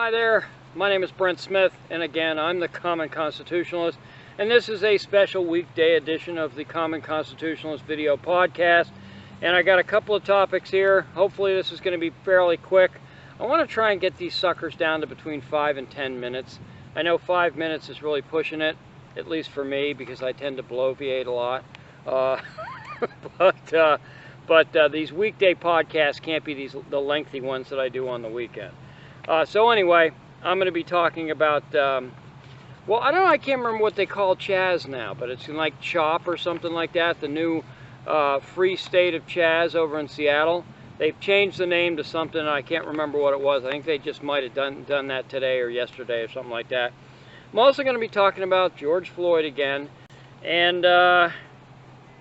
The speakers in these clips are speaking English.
Hi there, my name is Brent Smith, and again, I'm the Common Constitutionalist, and this is a special weekday edition of the Common Constitutionalist video podcast. And I got a couple of topics here. Hopefully this is going to be fairly quick. I want to try and get these suckers down to between 5 and 10 minutes. I know 5 minutes is really pushing it, at least for me, because I tend to bloviate a lot. But these weekday podcasts can't be the lengthy ones that I do on the weekend. So anyway, I'm going to be talking about, well, I don't know, I can't remember what they call CHAZ now, but it's like CHOP or something like that, the new free state of CHAZ over in Seattle. They've changed the name to something, I can't remember what it was. I think they just might have done that today or yesterday or something like that. I'm also going to be talking about George Floyd again, and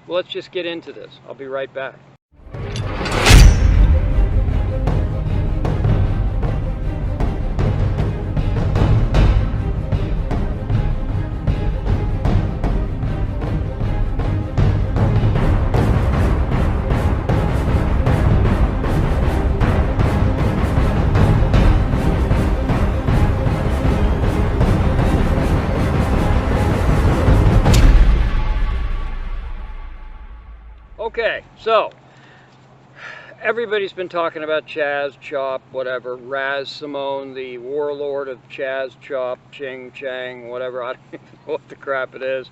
let's just get into this. I'll be right back. Okay, so everybody's been talking about CHAZ, CHOP, whatever, Raz Simone, the warlord of CHAZ, CHOP, Ching, Chang, whatever, I don't even know what the crap it is.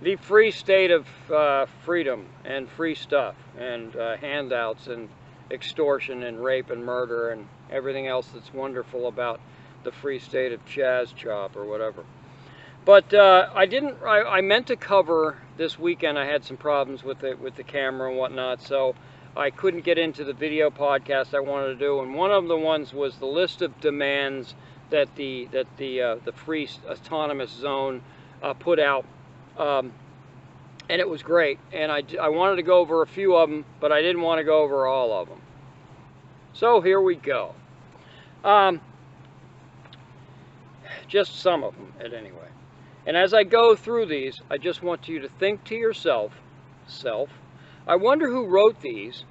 The free state of freedom and free stuff and handouts and extortion and rape and murder and everything else that's wonderful about the free state of CHAZ, CHOP, or whatever. But I meant to cover this weekend. I had some problems with the camera and whatnot, so I couldn't get into the video podcast I wanted to do. And one of the ones was the list of demands that the free autonomous zone put out, and it was great. And I wanted to go over a few of them, but I didn't want to go over all of them. So here we go. Just some of them, at any rate. And as I go through these, I just want you to think to yourself, I wonder who wrote these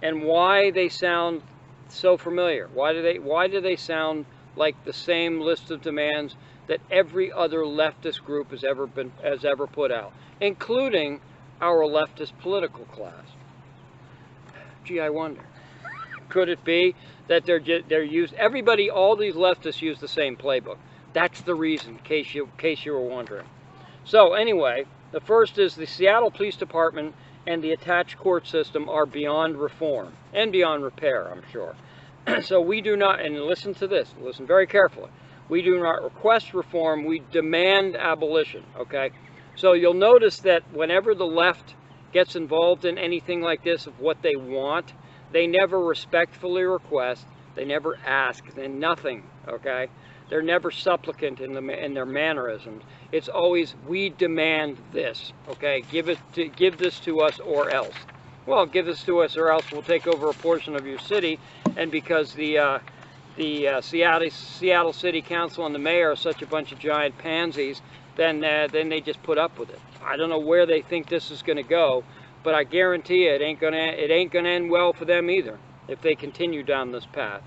and why they sound so familiar. Why do they sound like the same list of demands that every other leftist group has ever put out, including our leftist political class? Gee, I wonder. Could it be that all these leftists use the same playbook? That's the reason, in case you were wondering. So anyway, the first is the Seattle Police Department and the attached court system are beyond reform and beyond repair, I'm sure. So we do not, and listen to this, listen very carefully, we do not request reform, we demand abolition, okay? So you'll notice that whenever the left gets involved in anything like this of what they want, they never respectfully request, they never ask, then nothing, okay? They're never supplicant in their mannerisms. It's always, we demand this, okay? Give this to us or else. Well, give this to us or else we'll take over a portion of your city. And because the Seattle City Council and the mayor are such a bunch of giant pansies, then they just put up with it. I don't know where they think this is going to go, but I guarantee you it ain't gonna end well for them either if they continue down this path,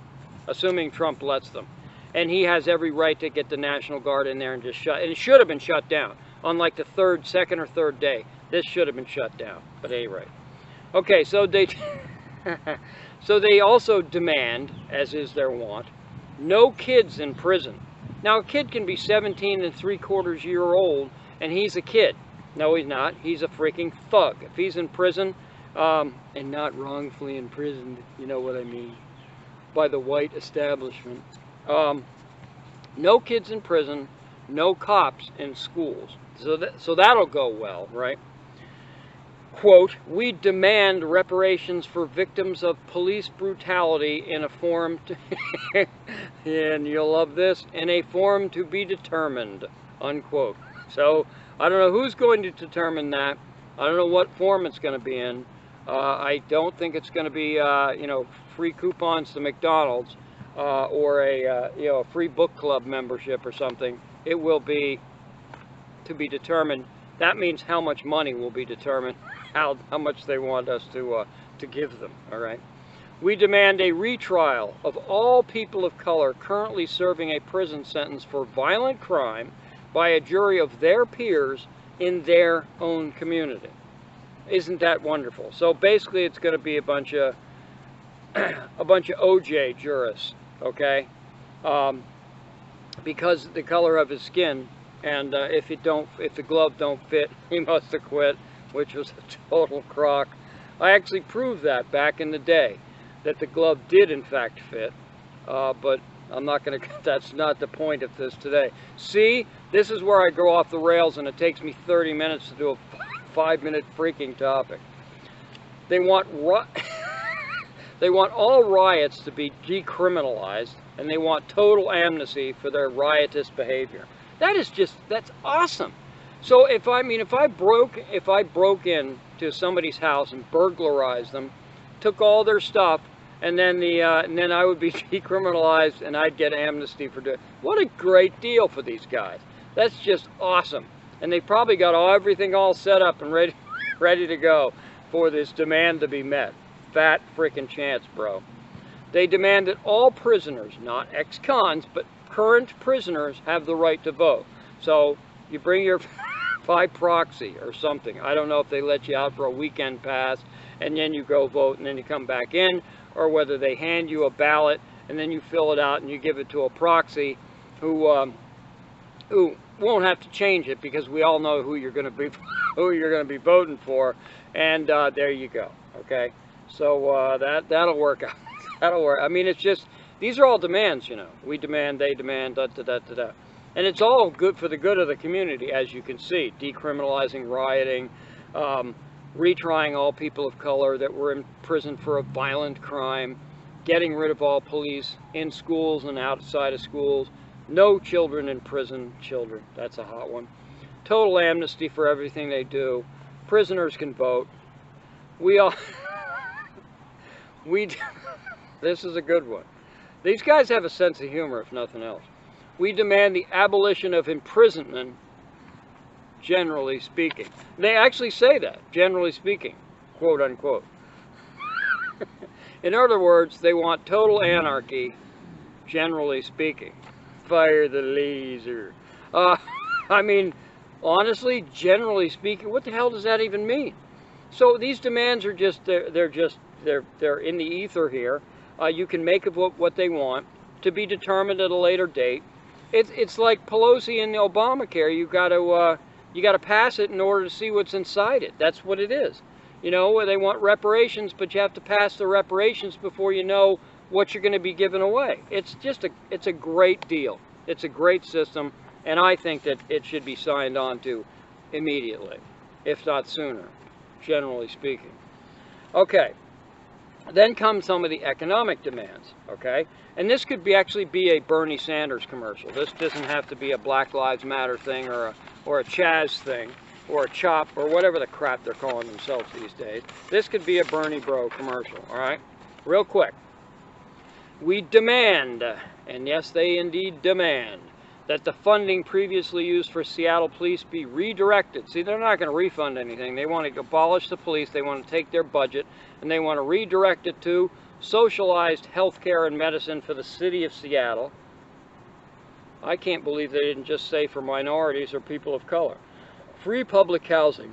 assuming Trump lets them. And he has every right to get the National Guard in there and just and it should have been shut down. On like the second or third day, this should have been shut down. But at any rate. Okay, so they also demand, as is their wont, no kids in prison. Now a kid can be 17 3/4 years old and he's a kid. No, he's not. He's a freaking thug. If he's in prison, and not wrongfully imprisoned, you know what I mean, by the white establishment. No kids in prison, no cops in schools. So that'll go well, right? Quote, we demand reparations for victims of police brutality in a form to, and you'll love this, in a form to be determined, unquote. So I don't know who's going to determine that. I don't know what form it's going to be in. I don't think it's going to be, free coupons to McDonald's. Or a free book club membership or something. It will be to be determined. That means how much money will be determined, how much they want us to give them. All right. We demand a retrial of all people of color currently serving a prison sentence for violent crime by a jury of their peers in their own community. Isn't that wonderful? So basically it's going to be a bunch of OJ jurists, okay? Because the color of his skin, and if the glove don't fit, he must have quit, which was a total crock. I actually proved that back in the day, that the glove did in fact fit, but I'm not going to, that's not the point of this today. See, this is where I go off the rails and it takes me 30 minutes to do a 5-minute freaking topic. They want they want all riots to be decriminalized, and they want total amnesty for their riotous behavior. That is just, that's awesome. So if I broke in to somebody's house and burglarized them, took all their stuff, and then I would be decriminalized and I'd get amnesty for doing it. What a great deal for these guys. That's just awesome. And they probably got everything all set up and ready to go for this demand to be met. Fat freaking chance, bro. They demand that all prisoners, not ex-cons, but current prisoners, have the right to vote. So you bring your by proxy or something. I don't know if they let you out for a weekend pass and then you go vote and then you come back in, or whether they hand you a ballot and then you fill it out and you give it to a proxy who won't have to change it, because we all know who you're going to be voting for, and there you go. Okay, so that'll work out. That'll work. I mean, it's just, these are all demands, you know. We demand, they demand, da da da da da. And it's all good for the good of the community, as you can see. Decriminalizing rioting, retrying all people of color that were in prison for a violent crime, getting rid of all police in schools and outside of schools, no children in prison. Children, that's a hot one. Total amnesty for everything they do. Prisoners can vote. We all... This is a good one. These guys have a sense of humor, if nothing else. We demand the abolition of imprisonment, generally speaking. They actually say that, generally speaking, quote unquote. In other words, they want total anarchy, generally speaking. Fire the laser. I mean, honestly, generally speaking, what the hell does that even mean? So these demands are just, they're in the ether here. You can make of what they want, to be determined at a later date. It's like Pelosi and the Obamacare. You got to pass it in order to see what's inside it. That's what it is. You know, they want reparations, but you have to pass the reparations before you know what you're going to be giving away. It's a great deal. It's a great system, and I think that it should be signed on to immediately, if not sooner, generally speaking. Okay. Then come some of the economic demands, okay? And this could actually be a Bernie Sanders commercial. This doesn't have to be a Black Lives Matter thing or a CHAZ thing or a CHOP or whatever the crap they're calling themselves these days. This could be a Bernie Bro commercial, all right? Real quick. We demand, and yes, they indeed demand, that the funding previously used for Seattle police be redirected. See, they're not going to refund anything. They want to abolish the police. They want to take their budget, and they want to redirect it to socialized health care and medicine for the city of Seattle. I can't believe they didn't just say for minorities or people of color. Free public housing,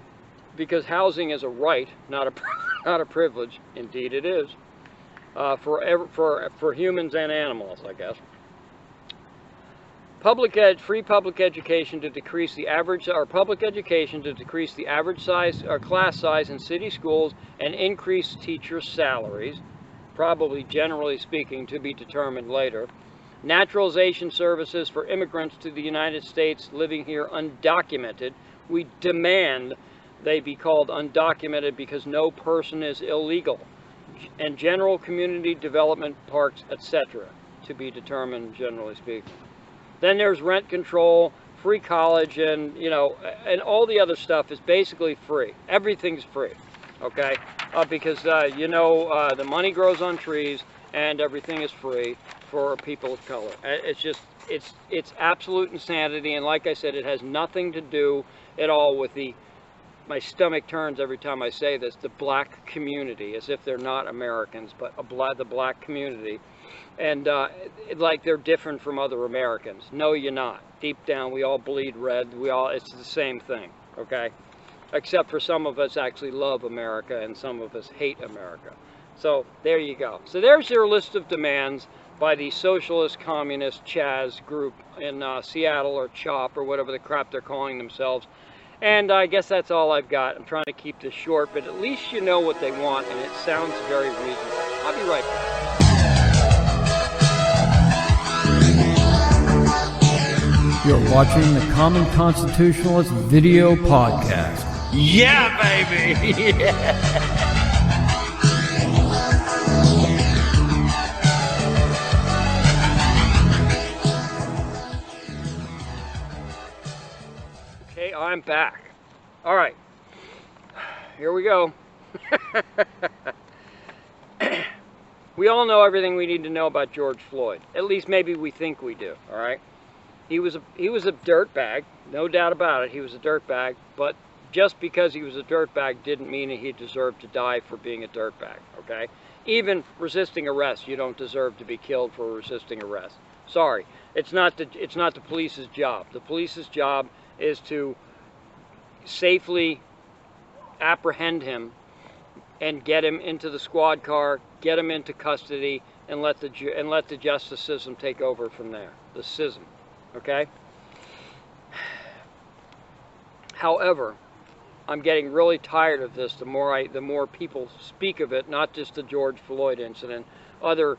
because housing is a right, not a privilege. Indeed it is. For humans and animals, I guess. Free public education to decrease the average, or public education to decrease the average size or class size in city schools and increase teachers' salaries, probably generally speaking, to be determined later. Naturalization services for immigrants to the United States living here undocumented. We demand they be called undocumented because no person is illegal. And general community development parks, etc., to be determined, generally speaking. Then there's rent control, free college, and, you know, and all the other stuff is basically free. Everything's free, okay? Because, you know, the money grows on trees, and everything is free for people of color. It's just, it's absolute insanity, and like I said, it has nothing to do at all with the my stomach turns every time I say this, the black community, as if they're not Americans, but the black community. And like they're different from other Americans. No, you're not. Deep down, we all bleed red. It's the same thing, okay? Except for some of us actually love America and some of us hate America. So there you go. So there's your list of demands by the Socialist Communist CHAZ group in Seattle, or CHOP, or whatever the crap they're calling themselves. And I guess that's all I've got. I'm trying to keep this short, but at least you know what they want, and it sounds very reasonable. I'll be right back. You're watching the Common Constitutionalist video podcast. Yeah, baby! Yeah. Okay, I'm back. All right, here we go. We all know everything we need to know about George Floyd. At least maybe we think we do, all right? He was a dirtbag, no doubt about it. He was a dirtbag, but just because he was a dirtbag didn't mean that he deserved to die for being a dirtbag, okay? Even resisting arrest, you don't deserve to be killed for resisting arrest. Sorry, it's not the police's job. The police's job is to safely apprehend him and get him into the squad car, get him into custody, and let the justice system take over from there. The system, okay? However, I'm getting really tired of this. The more people speak of it, not just the George Floyd incident, other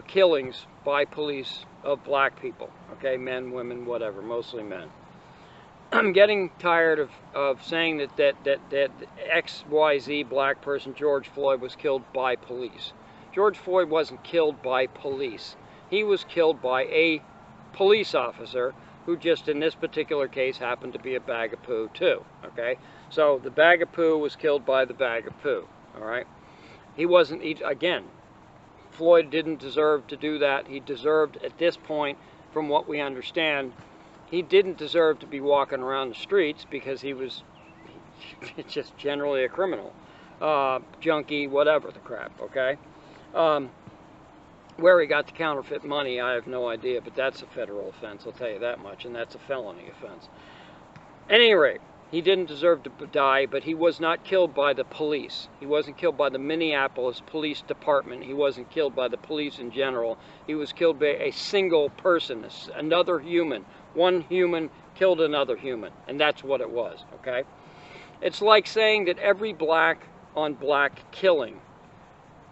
killings by police of black people, okay, men, women, whatever, mostly men. I'm getting tired of saying that XYZ black person, George Floyd, was killed by police. George Floyd wasn't killed by police. He was killed by a police officer who just in this particular case happened to be a bag of poo too, okay? So the bag of poo was killed by the bag of poo, all right? Again, Floyd didn't deserve to do that. He deserved, at this point, from what we understand, he didn't deserve to be walking around the streets because he was just generally a criminal, junkie, whatever the crap, okay? Where he got the counterfeit money, I have no idea, but that's a federal offense, I'll tell you that much, and that's a felony offense. At any rate, he didn't deserve to die, but he was not killed by the police. He wasn't killed by the Minneapolis Police Department. He wasn't killed by the police in general. He was killed by a single person, another human. One human killed another human, and that's what it was, okay? It's like saying that every black on black killing,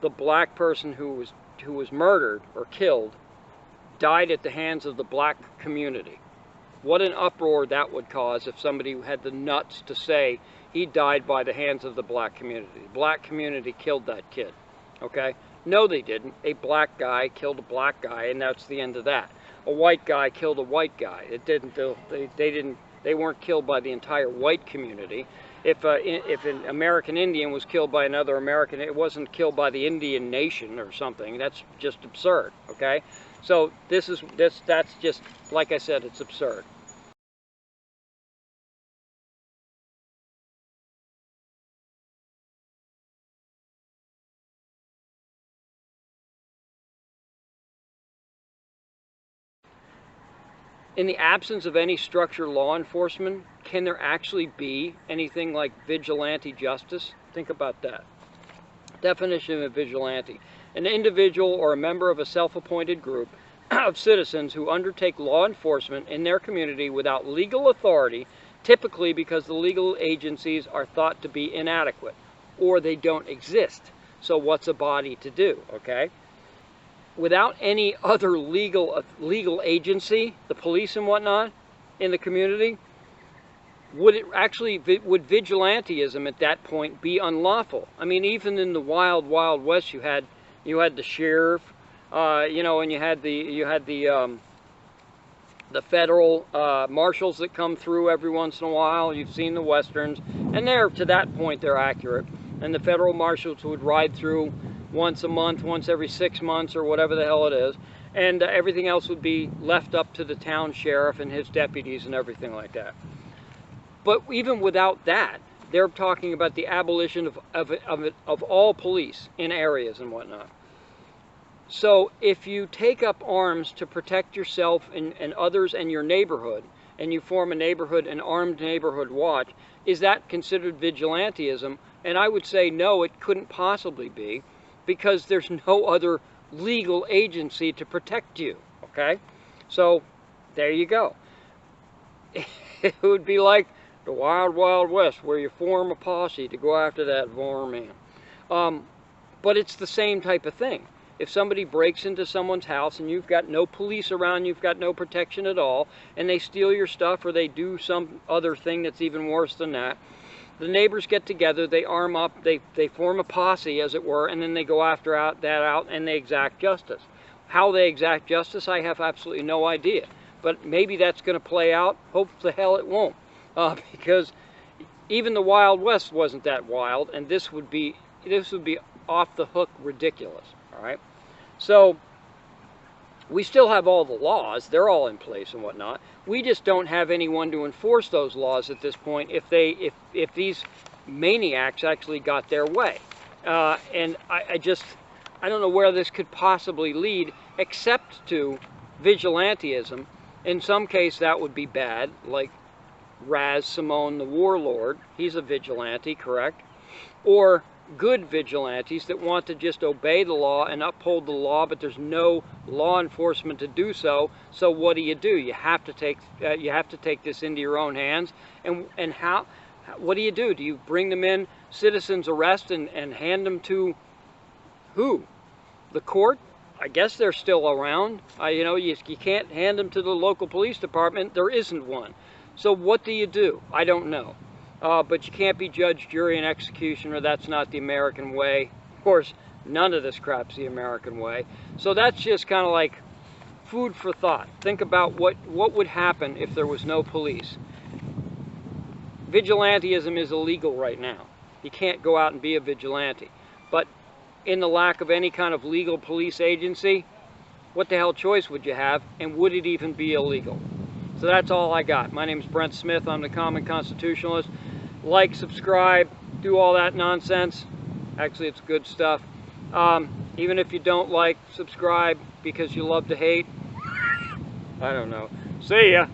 the black person who was murdered or killed died at the hands of the black community. What an uproar that would cause if somebody had the nuts to say he died by the hands of the black community. The black community killed that kid, okay? No, they didn't. A black guy killed a black guy, and that's the end of that. A white guy killed a white guy. They weren't killed by the entire white community. If an American Indian was killed by another American, it wasn't killed by the Indian nation or something. That's just absurd, okay? So that's just, like I said, it's absurd. In the absence of any structured law enforcement, can there actually be anything like vigilante justice? Think about that. Definition of vigilante: an individual or a member of a self-appointed group of citizens who undertake law enforcement in their community without legal authority, typically because the legal agencies are thought to be inadequate or they don't exist. So what's a body to do, okay? Without any other legal agency, the police and whatnot, in the community, would vigilantism at that point be unlawful? I mean, even in the wild west, you had the sheriff, you know, and you had the federal marshals that come through every once in a while. You've seen the westerns, and to that point they're accurate. And the federal marshals would ride through once a month, once every 6 months, or whatever the hell it is, and everything else would be left up to the town sheriff and his deputies and everything like that. But even without that, they're talking about the abolition of all police in areas and whatnot. So if you take up arms to protect yourself and others and your neighborhood, and you form an armed neighborhood watch, is that considered vigilantism? And I would say no, it couldn't possibly be, because there's no other legal agency to protect you, okay? So there you go. It would be like the Wild Wild West, where you form a posse to go after that man. But it's the same type of thing. If somebody breaks into someone's house and you've got no police around, you've got no protection at all, and they steal your stuff or they do some other thing that's even worse than that, the neighbors get together, they arm up, they form a posse, as it were, and then they go after that and they exact justice. How they exact justice, I have absolutely no idea. But maybe that's going to play out. Hope the hell it won't. Because even the Wild West wasn't that wild, and this would be off the hook ridiculous. All right, so we still have all the laws; they're all in place and whatnot. We just don't have anyone to enforce those laws at this point. If these maniacs actually got their way, and I don't know where this could possibly lead, except to vigilantism. In some case, that would be bad, like CHAZ Simone, the warlord. He's a vigilante, correct? Or good vigilantes that want to just obey the law and uphold the law, but there's no law enforcement to do so. So what do? You have to take this into your own hands. And how? What do? Do you bring them in, citizens arrest, and hand them to who? The court? I guess they're still around. You know, you can't hand them to the local police department. There isn't one. So what do? I don't know. But you can't be judge, jury, and executioner. That's not the American way. Of course, none of this crap's the American way. So that's just kind of like food for thought. Think about what would happen if there was no police. Vigilantism is illegal right now. You can't go out and be a vigilante. But in the lack of any kind of legal police agency, what the hell choice would you have? And would it even be illegal? So that's all I got. My name is Brent Smith. I'm the Common Constitutionalist. Like, subscribe, do all that nonsense. Actually, it's good stuff. Even if you don't like, subscribe because you love to hate. I don't know. See ya.